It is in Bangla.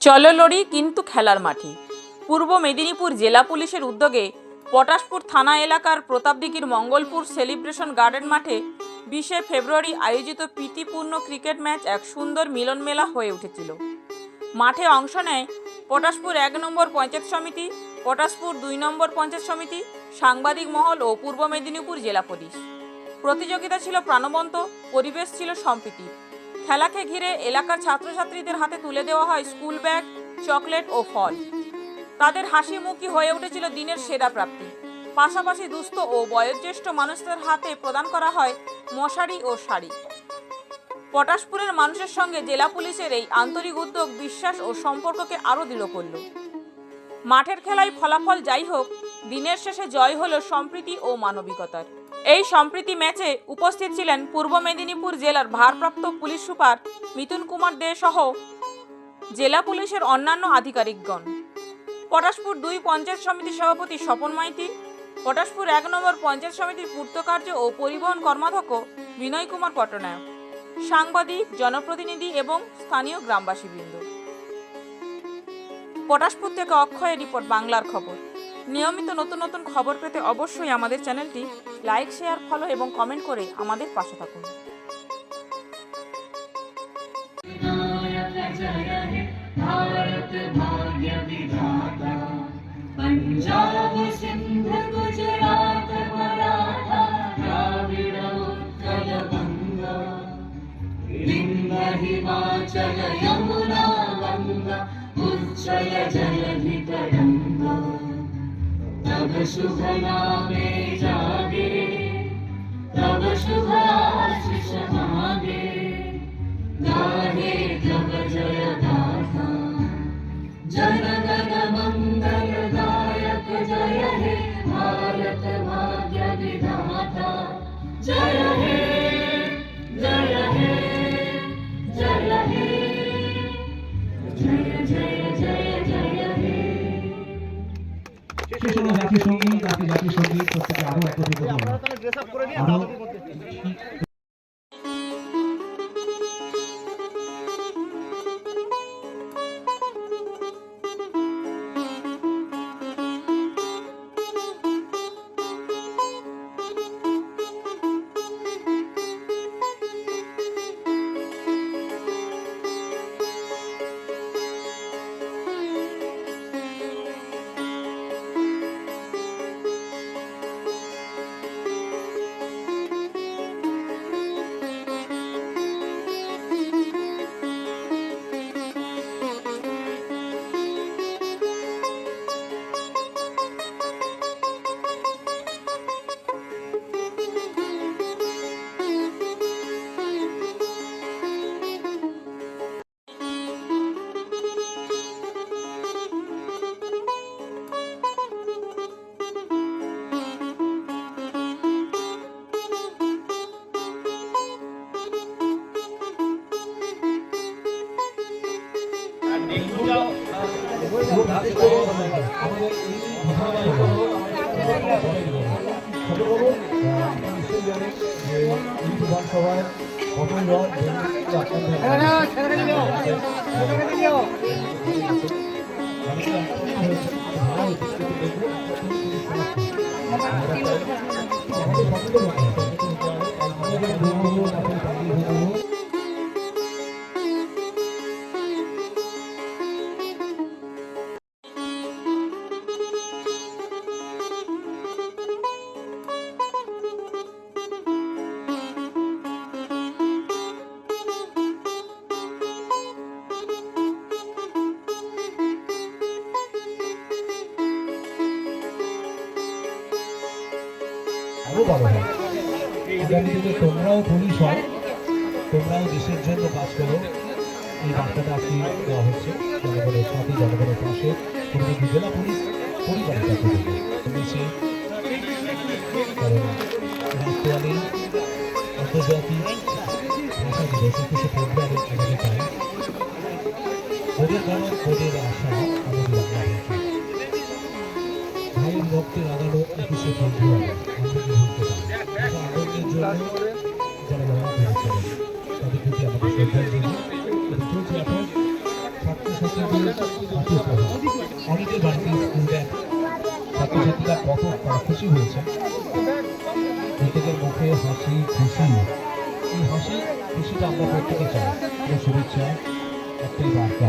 চলো লড়ি কিন্তু খেলার মাঠে। পূর্ব মেদিনীপুর জেলা পুলিশের উদ্যোগে পটাশপুর থানা এলাকার প্রতাপদিঘির মঙ্গলপুর সেলিব্রেশন গার্ডেন মাঠে 20শে ফেব্রুয়ারি আয়োজিত প্রীতিপূর্ণ ক্রিকেট ম্যাচ এক সুন্দর মিলন মেলা হয়ে উঠেছিল। মাঠে অংশ নেয় পটাশপুর 1 নম্বর পঞ্চায়েত সমিতি, পটাশপুর 2 নম্বর পঞ্চায়েত সমিতি, সাংবাদিক মহল ও পূর্ব মেদিনীপুর জেলা পুলিশ। প্রতিযোগিতা ছিল প্রাণবন্ত, পরিবেশ ছিল সম্প্রীতি। খেলাকে ঘিরে এলাকার ছাত্রছাত্রীদের হাতে তুলে দেওয়া হয় স্কুল ব্যাগ, চকলেট ও ফল। তাদের হাসি মুখী হয়ে উঠেছিল দিনের সেরা প্রাপ্তি। পাশাপাশি দুস্থ ও বয়োজ্যেষ্ঠ মানুষদের হাতে প্রদান করা হয় মশারি ও শাড়ি। পটাশপুরের মানুষের সঙ্গে জেলা পুলিশের এই আন্তরিক উদ্যোগ বিশ্বাস ও সম্পর্ককে আরও দৃঢ় করল। মাঠের খেলায় ফলাফল যাই হোক, দিনের শেষে জয় হলো সম্প্রীতি ও মানবিকতার। এই সম্প্রীতি ম্যাচে উপস্থিত ছিলেন পূর্ব মেদিনীপুর জেলার ভারপ্রাপ্ত পুলিশ সুপার মিথুন কুমার দে সহ জেলা পুলিশের অন্যান্য আধিকারিকগণ, পটাশপুর 2 পঞ্চায়েত সমিতির সভাপতি স্বপন মাইতি, পটাশপুর 1 নম্বর পঞ্চায়েত সমিতির পূর্ত কার্য ও পরিবহন কর্মাধ্যক্ষ বিনয় কুমার পট্টনায়ক, সাংবাদিক, জনপ্রতিনিধি এবং স্থানীয় গ্রামবাসীবৃন্দ। পটাশপুর থেকে অক্ষয়ের রিপোর্ট, বাংলার খবর। নিয়মিত নতুন নতুন খবর পেতে অবশ্যই আমাদের চ্যানেলটি লাইক, শেয়ার, ফলো এবং কমেন্ট করে আমাদের পাশে থাকুন। पंजाब सिंध गुजरात मराठा द्राविड़ उत्कल बंगा विंध्य हिमाचल यमुना गंगा उच्चल जलधि तरंगा तब शुभ नामे जागे तब शुभ आशीष मांगे गाहे तब जय गाथा जनगण मंगलदायक जय हे भारत भाग्य विधाता जय हे जय हे जय हे जय जय जय जय हे। জাতীয় সঙ্গীত জাতীয় সঙ্গীত প্রত্যেকে আরো একত্রিত তোমরাও পুলিশ হও, তোমরাও দেশের জন্য কাজ করো, এই বার্তাটা আজকে দেওয়া হচ্ছে জনগণের সাথে, জনগণের পাশে। পূর্ব জেলা পুলিশ পরিবারের কাছে রয়েছে, কারণ রাষ্ট্রীয় আন্তর্জাতিক ভাষা দিবস 21শে ফেব্রুয়ারি আগামীকাল ওদের কারণ ওদের আশা আমাদের বাংলা ভাইয়ের রক্তে লাগানো 21শে ফেব্রুয়ারি আনন্দের জন্য যারা লড়াই করেছিলেন তাদের প্রতি আমাদের শ্রদ্ধাঞ্জলি চলছে এখন ছাত্রছাত্রী কিন্তু হাতে উপহার। অনেকের বাড়িতে স্কুল ব্যাগ, ছাত্রছাত্রীরা কত খুশি হয়েছে, প্রত্যেকের মুখে হাসি খুশি। এই হাসি খুশিটা আমরা প্রত্যেকে চাই। শুভেচ্ছা, একটাই বার্তা,